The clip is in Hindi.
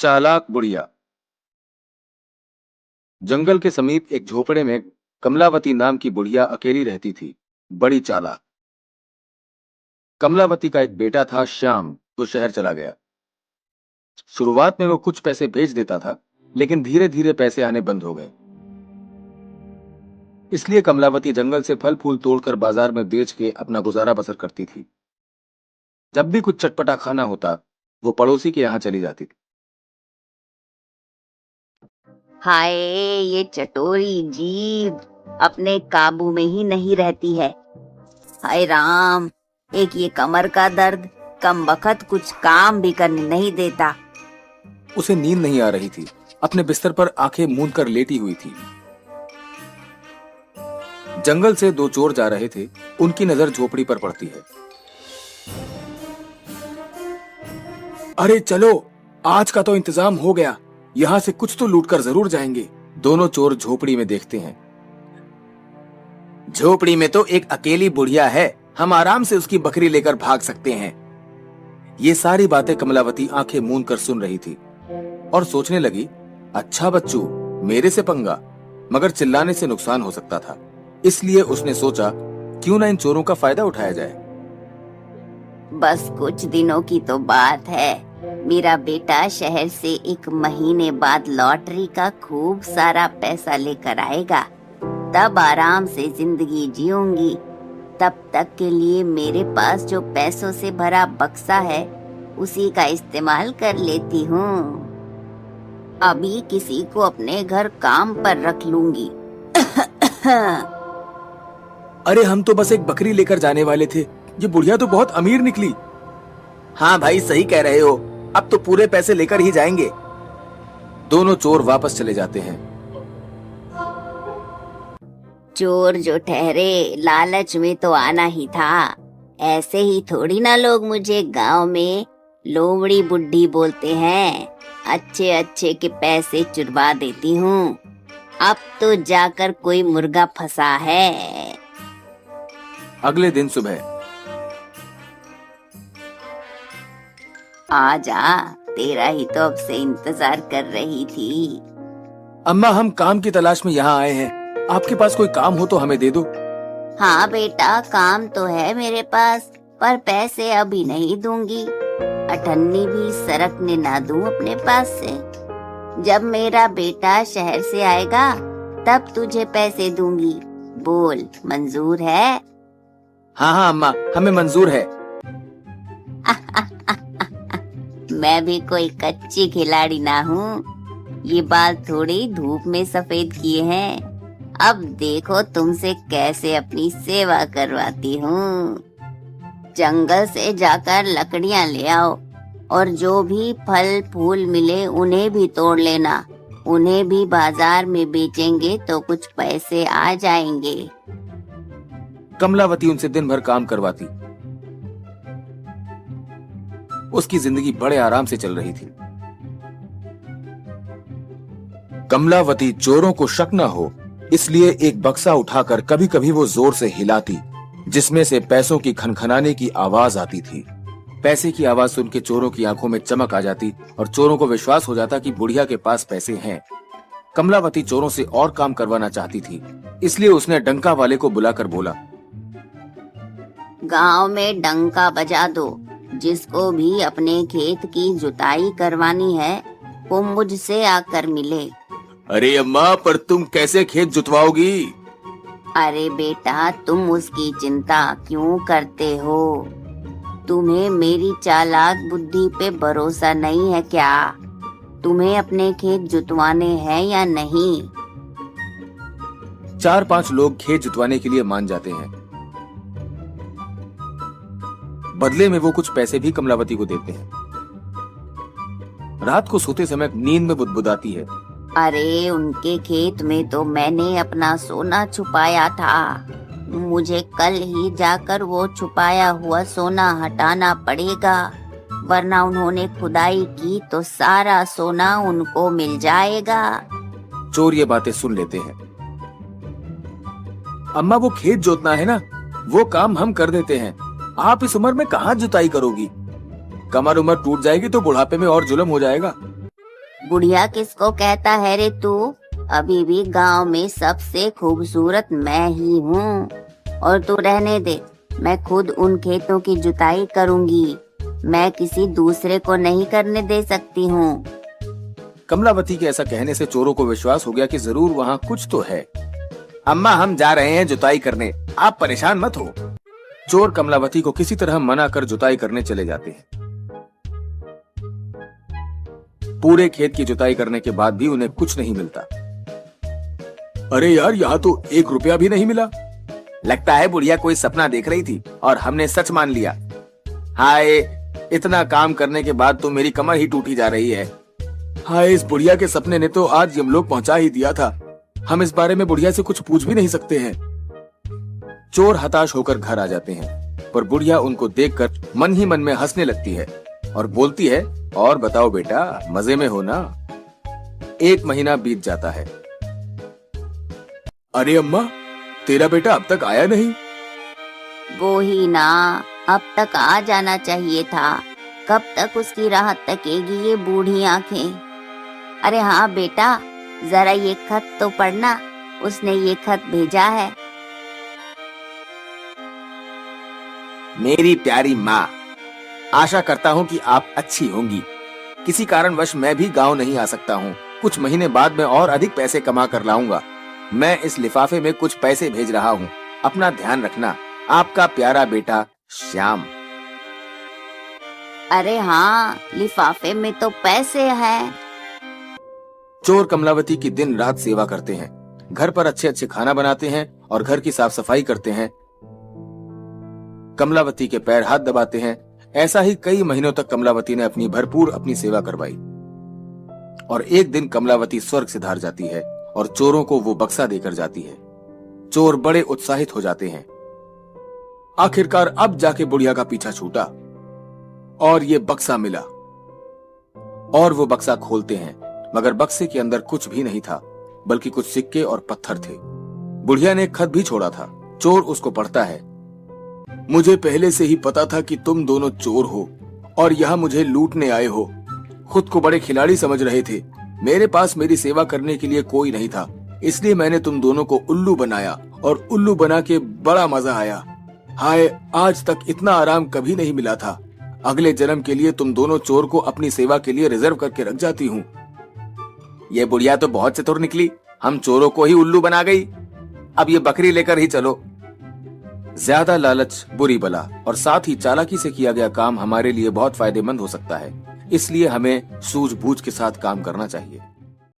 चालाक बुढ़िया। जंगल के समीप एक झोपड़े में कमलावती नाम की बुढ़िया अकेली रहती थी। बड़ी चालाक। कमलावती का एक बेटा था श्याम, तो शहर चला गया। शुरुआत में वो कुछ पैसे भेज देता था, लेकिन धीरे धीरे पैसे आने बंद हो गए। इसलिए कमलावती जंगल से फल फूल तोड़कर बाजार में बेच के अपना गुजारा बसर करती थी। जब भी कुछ चटपटा खाना होता, वो पड़ोसी के यहाँ चली जाती थी। हाय, ये चटोरी जीभ अपने काबू में ही नहीं रहती है। हाय राम, एक ये कमर का दर्द कम बखत कुछ काम भी करने नहीं देता। उसे नींद नहीं आ रही थी। अपने बिस्तर पर आंखें मूंद कर लेटी हुई थी। जंगल से दो चोर जा रहे थे। उनकी नजर झोपड़ी पर पड़ती है। अरे चलो, आज का तो इंतजाम हो गया। यहाँ से कुछ तो लूट कर जरूर जाएंगे। दोनों चोर झोपड़ी में देखते हैं। झोपड़ी में तो एक अकेली बुढ़िया है, हम आराम से उसकी बकरी लेकर भाग सकते हैं। ये सारी बातें कमलावती आंखें मूंद कर सुन रही थी और सोचने लगी, अच्छा बच्चू, मेरे से पंगा, मगर चिल्लाने से नुकसान हो सकता था। इसलिए उसने सोचा, क्यों ना इन चोरों का फायदा उठाया जाए। बस कुछ दिनों की तो बात है। मेरा बेटा शहर से 1 महीने बाद लॉटरी का खूब सारा पैसा लेकर आएगा। तब आराम से जिंदगी जीऊंगी। तब तक के लिए मेरे पास जो पैसों से भरा बक्सा है, उसी का इस्तेमाल कर लेती हूँ। अभी किसी को अपने घर काम पर रख लूंगी। अरे हम तो बस एक बकरी लेकर जाने वाले थे। ये बुढ़िया तो बहुत अमीर निकली। हाँ भाई, सही कह रहे हो। अब तो पूरे पैसे लेकर ही जाएंगे। दोनों चोर वापस चले जाते हैं। चोर जो ठहरे, लालच में तो आना ही था। ऐसे ही थोड़ी ना लोग मुझे गांव में लोमड़ी बुड्ढी बोलते हैं। अच्छे अच्छे के पैसे चुरवा देती हूँ। अब तो जाकर कोई मुर्गा फंसा है। अगले दिन सुबह, आजा, तेरा ही तो अब से इंतजार कर रही थी। अम्मा, हम काम की तलाश में यहाँ आए हैं। आपके पास कोई काम हो तो हमें दे दो। हाँ बेटा, काम तो है मेरे पास, पर पैसे अभी नहीं दूंगी। अठन्नी भी सरकने ना दूं अपने पास से। जब मेरा बेटा शहर से आएगा, तब तुझे पैसे दूंगी। बोल, मंजूर है? हाँ हाँ अम्मा, हमें मंजूर है। मैं भी कोई कच्ची खिलाड़ी ना हूँ। ये बाल थोड़ी धूप में सफेद किए हैं। अब देखो तुमसे कैसे अपनी सेवा करवाती हूँ। जंगल से जाकर लकड़ियाँ ले आओ और जो भी फल फूल मिले उन्हें भी तोड़ लेना। उन्हें भी बाजार में बेचेंगे तो कुछ पैसे आ जाएंगे। कमलावती उनसे दिन भर काम करवाती। उसकी जिंदगी बड़े आराम से चल रही थी। कमलावती चोरों को शक न हो, इसलिए एक बक्सा उठाकर कभी कभी वो जोर से हिलाती, जिसमें से पैसों की खनखनाने की आवाज आती थी। पैसे की आवाज सुन के चोरों की आंखों में चमक आ जाती और चोरों को विश्वास हो जाता कि बुढ़िया के पास पैसे हैं। कमलावती चोरों से और काम करवाना चाहती थी, इसलिए उसने डंका वाले को बुलाकर बोला, गांव में डंका बजा दो। जिसको भी अपने खेत की जुताई करवानी है, वो मुझसे आकर मिले। अरे अम्मा, पर तुम कैसे खेत जुतवाओगी? अरे बेटा, तुम उसकी चिंता क्यों करते हो? तुम्हें मेरी चालाक बुद्धि पे भरोसा नहीं है क्या? तुम्हें अपने खेत जुतवाने हैं या नहीं? 4-5 लोग खेत जुतवाने के लिए मान जाते हैं। बदले में वो कुछ पैसे भी कमलावती को देते हैं। रात को सोते समय नींद में बुदबुदाती है, अरे उनके खेत में तो मैंने अपना सोना छुपाया था। मुझे कल ही जाकर वो छुपाया हुआ सोना हटाना पड़ेगा, वरना उन्होंने खुदाई की तो सारा सोना उनको मिल जाएगा। चोर ये बातें सुन लेते हैं। अम्मा, वो खेत जोतना है ना, वो काम हम कर देते हैं। आप इस उम्र में कहाँ जुताई करोगी? कमर उमर टूट जाएगी तो बुढ़ापे में और जुल्म हो जाएगा। बुढ़िया किसको कहता है रे तू? अभी भी गांव में सबसे खूबसूरत मैं ही हूँ। और तू रहने दे, मैं खुद उन खेतों की जुताई करूंगी। मैं किसी दूसरे को नहीं करने दे सकती हूँ। कमलावती के ऐसा कहने से चोरों को विश्वास हो गया कि जरूर वहाँ कुछ तो है। अम्मा, हम जा रहे हैं जुताई करने, आप परेशान मत हो। चोर कमलावती को किसी तरह मना कर जुताई करने चले जाते हैं। पूरे खेत की जुताई करने के बाद भी उन्हें कुछ नहीं मिलता। अरे यार, यहाँ तो 1 रुपया भी नहीं मिला। लगता है बुढ़िया कोई सपना देख रही थी और हमने सच मान लिया। हाय, इतना काम करने के बाद तो मेरी कमर ही टूटी जा रही है। हाय, इस बुढ़िया के सपने ने तो आज यमलोक पहुंचा ही दिया था। हम इस बारे में बुढ़िया से कुछ पूछ भी नहीं सकते हैं। चोर हताश होकर घर आ जाते हैं, पर बुढ़िया उनको देखकर मन ही मन में हंसने लगती है और बोलती है, और बताओ बेटा, मजे में हो ना? 1 महीना बीत जाता है। अरे अम्मा, तेरा बेटा अब तक आया नहीं? वो ही ना, अब तक आ जाना चाहिए था। कब तक उसकी राह तकेगी ये बूढ़ी आंखें? अरे हाँ बेटा, जरा ये खत तो पढ़ना, उसने ये खत भेजा है। मेरी प्यारी माँ, आशा करता हूँ कि आप अच्छी होंगी। किसी कारणवश मैं भी गांव नहीं आ सकता हूँ। कुछ महीने बाद मैं और अधिक पैसे कमा कर लाऊंगा। मैं इस लिफाफे में कुछ पैसे भेज रहा हूँ। अपना ध्यान रखना। आपका प्यारा बेटा श्याम। अरे हाँ, लिफाफे में तो पैसे हैं। चोर कमलावती की दिन रात सेवा करते हैं, घर पर अच्छे अच्छे खाना बनाते हैं और घर की साफ सफाई करते हैं। कमलावती के पैर हाथ दबाते हैं। ऐसा ही कई महीनों तक कमलावती ने अपनी सेवा करवाई। और एक दिन कमलावती स्वर्ग से धार जाती है और चोरों को वो बक्सा देकर जाती है। चोर बड़े उत्साहित हो जाते हैं। आखिरकार अब जाके बुढ़िया का पीछा छूटा और ये बक्सा मिला। और वो बक्सा खोलते हैं, मगर बक्से के अंदर कुछ भी नहीं था, बल्कि कुछ सिक्के और पत्थर थे। बुढ़िया ने एक खत भी छोड़ा था। चोर उसको पढ़ता है। मुझे पहले से ही पता था कि तुम दोनों चोर हो और यहाँ मुझे लूटने आए हो। खुद को बड़े खिलाड़ी समझ रहे थे। मेरे पास मेरी सेवा करने के लिए कोई नहीं था, इसलिए मैंने तुम दोनों को उल्लू बनाया और उल्लू बना के बड़ा मजा आया। हाय, आज तक इतना आराम कभी नहीं मिला था। अगले जन्म के लिए तुम दोनों चोर को अपनी सेवा के लिए रिजर्व करके रख जाती हूँ। ये बुढ़िया तो बहुत चतुर निकली, हम चोरों को ही उल्लू बना गई। अब ये बकरी लेकर ही चलो। ज्यादा लालच बुरी बला और साथ ही चालाकी से किया गया काम हमारे लिए बहुत फायदेमंद हो सकता है, इसलिए हमें सूझबूझ के साथ काम करना चाहिए।